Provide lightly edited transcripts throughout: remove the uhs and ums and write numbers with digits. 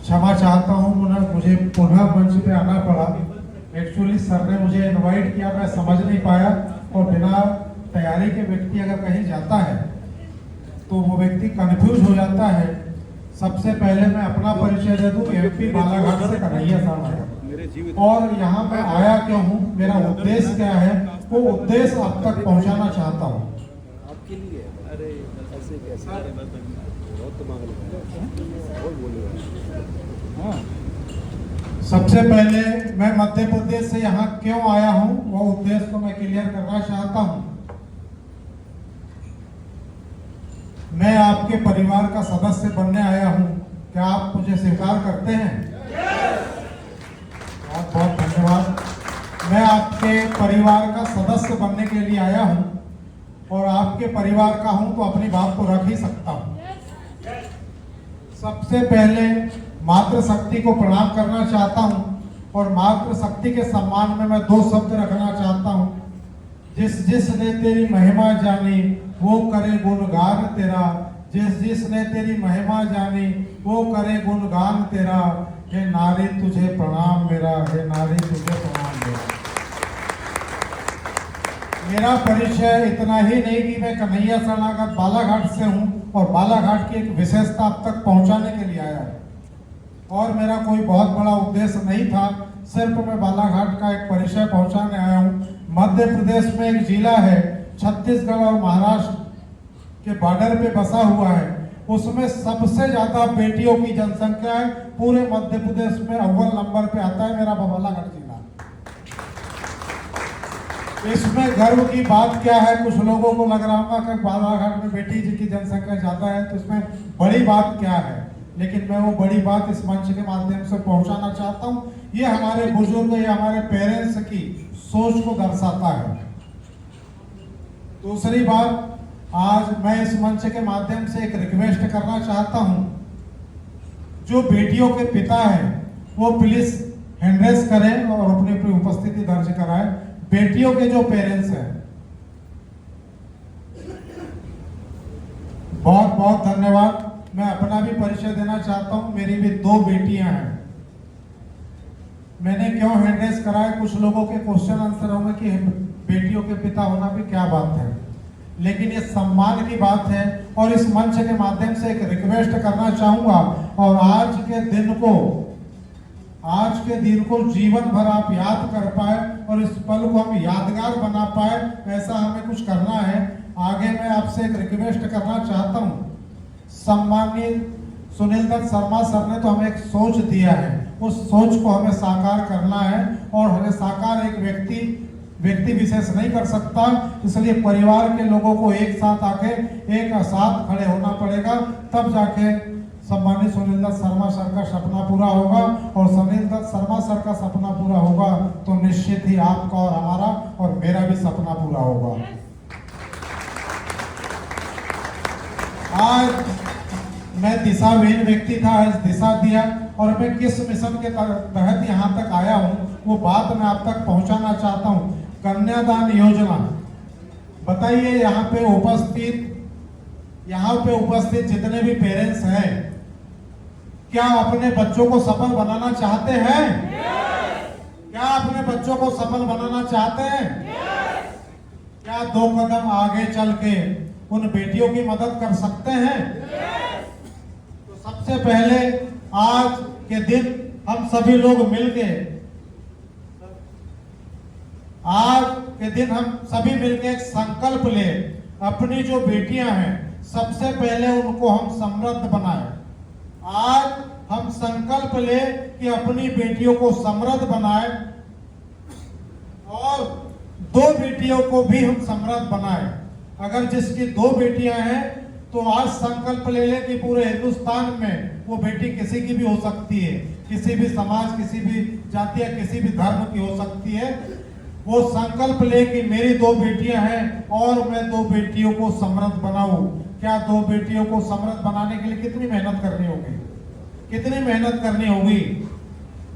क्षमा चाहता हूँ, मुझे पुनः मंच पे आना पड़ा। एक्चुअली सर ने मुझे इनवाइट किया, मैं समझ नहीं पाया, और बिना तैयारी के व्यक्ति अगर कहीं जाता है तो वो व्यक्ति कंफ्यूज हो जाता है। सबसे पहले मैं अपना परिचय दे दूं, एमपी बालाघाट से कन्हैया साहब आया, और यहाँ मैं आया क्यों हूँ, मेरा उद्देश्य क्या है, वो उद्देश्य आप तक पहुँचाना चाहता हूँ। आपके लिए अरे ऐसे कैसे सबसे पहले मैं मध्य प्रदेश से यहाँ क्यों आया हूँ, वो उद्देश्य को मैं क्लियर करना चाहता हूँ। मैं आपके परिवार का सदस्य बनने आया हूँ। क्या आप मुझे स्वीकार करते हैं? बहुत बहुत धन्यवाद। मैं आपके परिवार का सदस्य बनने के लिए आया हूँ, और आपके परिवार का हूँ तो अपनी बात को रख ही सकता हूँ। सबसे पहले मातृशक्ति को प्रणाम करना चाहता हूँ, और मातृशक्ति के सम्मान में मैं दो शब्द रखना चाहता हूँ। जिसने तेरी महिमा जानी वो करे गुणगान तेरा, जिसने तेरी महिमा जानी वो करे गुणगान तेरा। हे नारी तुझे प्रणाम मेरा, हे नारी तुझे प्रणाम मेरा। मेरा परिचय इतना ही नहीं कि मैं कन्हैया शरणागत बालाघाट से हूँ, और बालाघाट की एक विशेषता आप तक पहुँचाने के लिए आया हूँ, और मेरा कोई बहुत बड़ा उद्देश्य नहीं था, सिर्फ मैं बालाघाट का एक परिचय पहुंचाने आया हूं। मध्य प्रदेश में एक जिला है, छत्तीसगढ़ और महाराष्ट्र के बॉर्डर पे बसा हुआ है, उसमें सबसे ज्यादा बेटियों की जनसंख्या है। पूरे मध्य प्रदेश में अव्वल नंबर पे आता है मेरा बालाघाट जिला। इसमें गर्व की बात क्या है, कुछ लोगों को लग रहा होगा कि बालाघाट में बेटी की जनसंख्या ज्यादा है, तो इसमें बड़ी बात क्या है, लेकिन मैं वो बड़ी बात इस मंच के माध्यम से पहुंचाना चाहता हूं। ये हमारे बुजुर्ग, ये हमारे पेरेंट्स की सोच को दर्शाता है। दूसरी बात, आज मैं इस मंच के माध्यम से एक रिक्वेस्ट करना चाहता हूं, जो बेटियों के पिता हैं वो प्लीज हैंड रेज करें और अपनी उपस्थिति दर्ज कराएं। बेटियों के जो पेरेंट्स हैं, बहुत बहुत धन्यवाद। मैं अपना भी परिचय देना चाहता हूं, मेरी भी दो बेटियां हैं। मैंने क्यों हैंड रेज कराया, कुछ लोगों के क्वेश्चन आंसर होंगे कि बेटियों के पिता होना भी क्या बात है, लेकिन ये सम्मान की बात है, और इस मंच के माध्यम से एक रिक्वेस्ट करना चाहूंगा, और आज के दिन को जीवन भर आप याद कर पाए, और इस पल को हम यादगार बना पाए, ऐसा हमें कुछ करना है। आगे मैं आपसे एक रिक्वेस्ट करना चाहता हूँ। सम्मानित सुनील दत्त शर्मा सर ने तो हमें एक सोच दिया है, उस सोच को हमें साकार करना है, और हमें साकार एक व्यक्ति विशेष नहीं कर सकता, इसलिए परिवार के लोगों को एक साथ आके एक साथ खड़े होना पड़ेगा, तब जाके सम्मानित सुनील दत्त शर्मा सर का सपना पूरा होगा, और सुनील दत्त शर्मा सर का सपना पूरा होगा तो निश्चित ही आपका और हमारा और मेरा भी सपना पूरा होगा। आज मैं दिशाविहीन व्यक्ति था, आज दिशा दिया, और मैं किस मिशन के तहत यहाँ तक आया हूँ वो बात मैं आप तक पहुँचाना चाहता हूँ। कन्यादान योजना, बताइए यहाँ पे उपस्थित जितने भी पेरेंट्स हैं, क्या अपने बच्चों को सफल बनाना चाहते हैं? क्या अपने बच्चों को सफल बनाना चाहते हैं? क्या दो कदम आगे चल के उन बेटियों की मदद कर सकते हैं? तो सबसे पहले आज के दिन हम सभी लोग मिलके, एक संकल्प ले, अपनी जो बेटियां हैं सबसे पहले उनको हम समृद्ध बनाएं। आज हम संकल्प ले कि अपनी बेटियों को समृद्ध बनाएं, और दो बेटियों को भी हम समृद्ध बनाएं। अगर जिसकी दो बेटियां हैं तो आज संकल्प ले ले कि पूरे हिंदुस्तान में वो बेटी किसी की भी हो सकती है, किसी भी समाज, किसी भी जाति या किसी भी धर्म की हो सकती है। वो संकल्प ले कि मेरी दो बेटियां हैं और मैं दो बेटियों को समृद्ध बनाऊं। क्या दो बेटियों को समृद्ध बनाने के लिए कितनी मेहनत करनी होगी, कितनी मेहनत करनी होगी?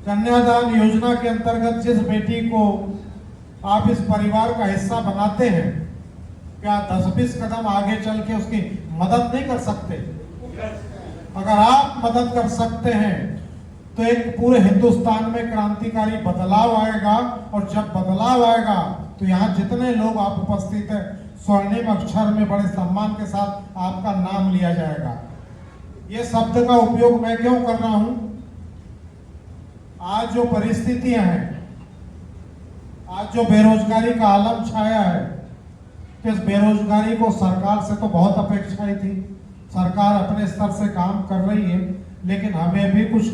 कन्यादान योजना के अंतर्गत जिस बेटी को आप इस परिवार का हिस्सा बनाते हैं, क्या 10-20 कदम आगे चल के उसकी मदद नहीं कर सकते? अगर आप मदद कर सकते हैं तो एक पूरे हिंदुस्तान में क्रांतिकारी बदलाव आएगा। और जब बदलाव आएगा तो यहाँ जितने लोग आप उपस्थित हैं, स्वर्णिम अक्षर में बड़े सम्मान के साथ आपका नाम लिया जाएगा। ये शब्द का उपयोग मैं क्यों कर रहा हूं? आज जो परिस्थितियां हैं, आज जो बेरोजगारी का आलम छाया है, तो इस बेरोजगारी को सरकार से तो बहुत अपेक्षाएं थी, सरकार अपने स्तर से काम कर रही है, लेकिन हमें भी कुछ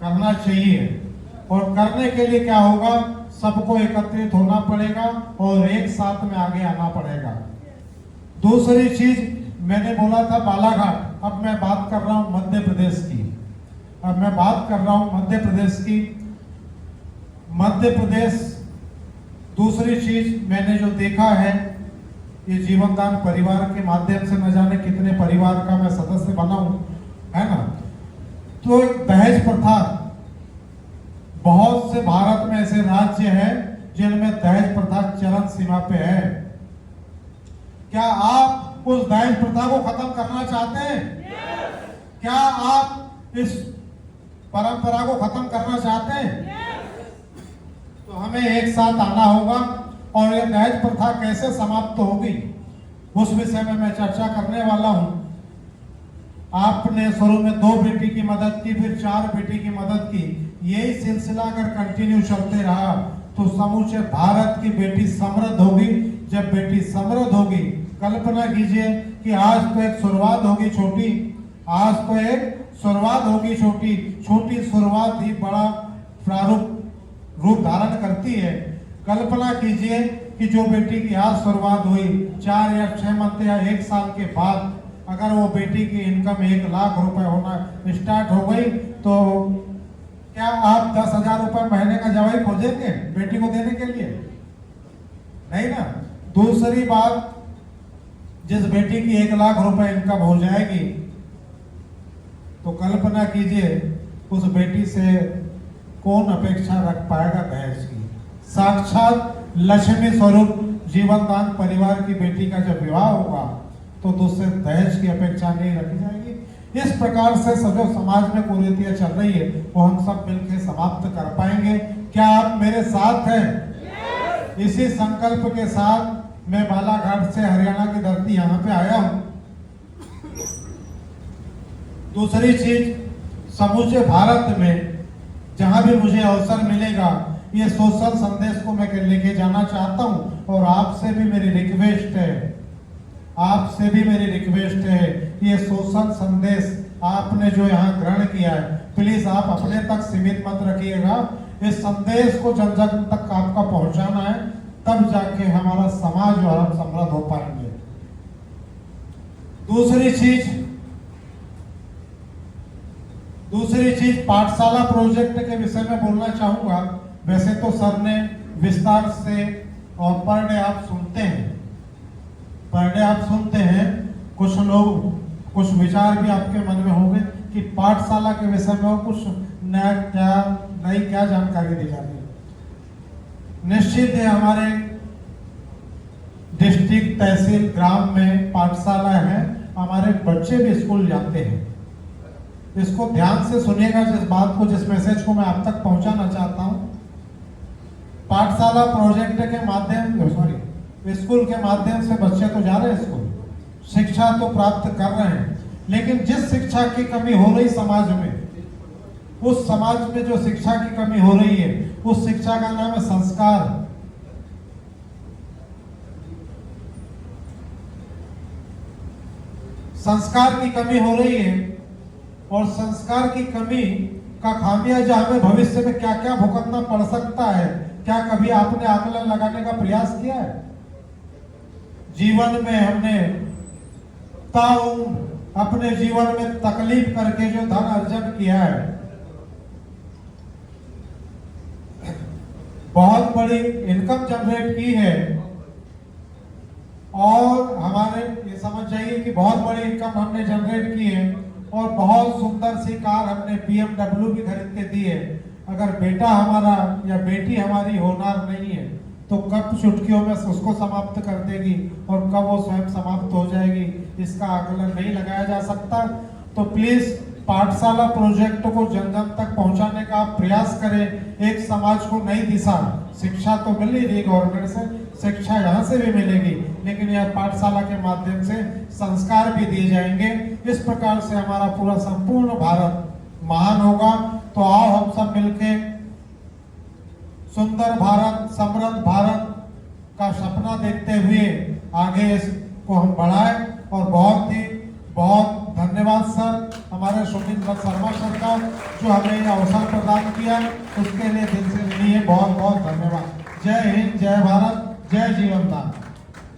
करना चाहिए। और करने के लिए क्या होगा? सबको एकत्रित होना पड़ेगा और एक साथ में आगे आना पड़ेगा। दूसरी चीज, मैंने बोला था बालाघाट, अब मैं बात कर रहा हूं मध्य प्रदेश की। अब मैं बात कर रहा हूं मध्य प्रदेश की। मध्य प्रदेश, दूसरी चीज मैंने जो देखा है, ये जीवनदान परिवार के माध्यम से न जाने कितने परिवार का मैं सदस्य बना हूं, है ना। तो दहेज प्रथा, बहुत से भारत में ऐसे राज्य हैं जिनमें दहेज प्रथा चरम सीमा पे है। क्या आप उस दहेज प्रथा को खत्म करना चाहते हैं? क्या आप इस परंपरा को खत्म करना चाहते हैं? तो हमें एक साथ आना होगा और ये दहेज प्रथा कैसे समाप्त होगी, उस विषय में मैं चर्चा करने वाला हूं। आपने शुरू में 2 बेटी की मदद की, फिर 4 बेटी की मदद की। यही सिलसिला अगर कंटिन्यू चलते रहा तो समूचे भारत की बेटी समृद्ध होगी। जब बेटी समृद्ध होगी, कल्पना कीजिए कि आज तो एक शुरुआत होगी छोटी, आज तो एक शुरुआत होगी छोटी, छोटी शुरुआत ही बड़ा प्रारूप रूप धारण करती है। कल्पना कीजिए कि जो बेटी की आज शुरुआत हुई, 4 या 6 मंथ या 1 साल के बाद अगर वो बेटी की इनकम 1 लाख रुपए होना स्टार्ट हो गई, तो क्या आप 10,000 रुपए महीने का जवाई खोजेंगे बेटी को देने के लिए? नहीं ना। दूसरी बात, जिस बेटी की 1 लाख रुपए इनकम हो जाएगी, तो कल्पना कीजिए उस बेटी से कौन अपेक्षा रख पाएगा दहेज की। साक्षात लक्ष्मी स्वरूप जीवनदान परिवार की बेटी का जब विवाह होगा तो दूसरे दहेज की अपेक्षा नहीं रखी जाएगी। इस प्रकार से जो समाज में कुरीतियां चल रही है वो हम सब मिलकर समाप्त कर पाएंगे। क्या आप मेरे साथ हैं? इसी संकल्प के साथ मैं बालाघाट से हरियाणा की धरती यहाँ पे आया हूँ। दूसरी चीज, समूचे भारत में जहां भी मुझे अवसर मिलेगा, ये सोशल संदेश को मैं लेके जाना चाहता हूं। और आपसे भी मेरी रिक्वेस्ट है, ये सोशल संदेश आपने जो यहाँ ग्रहण किया है, प्लीज आप अपने तक सीमित मत रखिएगा। इस संदेश को जन जन तक आपका पहुंचाना है, तब जाके हमारा समाज और हम समृद्ध हो पाएंगे। दूसरी चीज पाठशाला प्रोजेक्ट के विषय में बोलना चाहूंगा। वैसे तो सर ने विस्तार से और पर डे आप सुनते हैं, कुछ लोग कुछ विचार भी आपके मन में होंगे कि पाठशाला के विषय में कुछ नई क्या जानकारी दी जाती है। निश्चित है, हमारे डिस्ट्रिक्ट, तहसील, ग्राम में पाठशाला है, हमारे बच्चे भी स्कूल जाते हैं। इसको ध्यान से सुनिएगा, जिस मैसेज को मैं आप तक पहुंचाना चाहता हूं। पाठशाला प्रोजेक्ट के माध्यम स्कूल के माध्यम से बच्चे तो जा रहे हैं स्कूल, शिक्षा तो प्राप्त कर रहे हैं, लेकिन जिस शिक्षा की कमी हो रही समाज में, उस समाज में जो शिक्षा की कमी हो रही है, उस शिक्षा का नाम है संस्कार। संस्कार की कमी हो रही है और संस्कार की कमी का खामियाजा हमें भविष्य में क्या क्या भुगतना पड़ सकता है, क्या कभी आपने आकलन लगाने का प्रयास किया है? जीवन में हमने अपने जीवन में तकलीफ करके जो धन अर्जन किया है, बहुत बड़ी इनकम जनरेट की है, और हमारे ये समझ जाइए कि बहुत बड़ी इनकम हमने जनरेट की है और बहुत सुंदर सी कार हमने BMW भी खरीद के दी है। अगर बेटा हमारा या बेटी हमारी होनहार नहीं है तो कब चुटकियों में उसको समाप्त कर देगी और कब वो स्वयं समाप्त हो जाएगी, इसका आकलन नहीं लगाया जा सकता। तो प्लीज पाठशाला प्रोजेक्ट को जन जन तक पहुंचाने का प्रयास करें। एक समाज को नई दिशा, शिक्षा तो मिल ही रही गवर्नमेंट से, शिक्षा यहाँ से भी मिलेगी, लेकिन यह पाठशाला के माध्यम से संस्कार भी दिए जाएंगे। इस प्रकार से हमारा पूरा संपूर्ण भारत महान होगा। तो आओ हम सब मिलके सुंदर भारत, समृद्ध भारत का सपना देखते हुए आगे इसको हम बढ़ाएं। और बहुत धन्यवाद सर, हमारे सुमित शर्मा सर का, जो हमें यह अवसर प्रदान किया, उसके लिए दिल से बहुत बहुत धन्यवाद। जय हिंद, जय भारत, जय जीवन दान।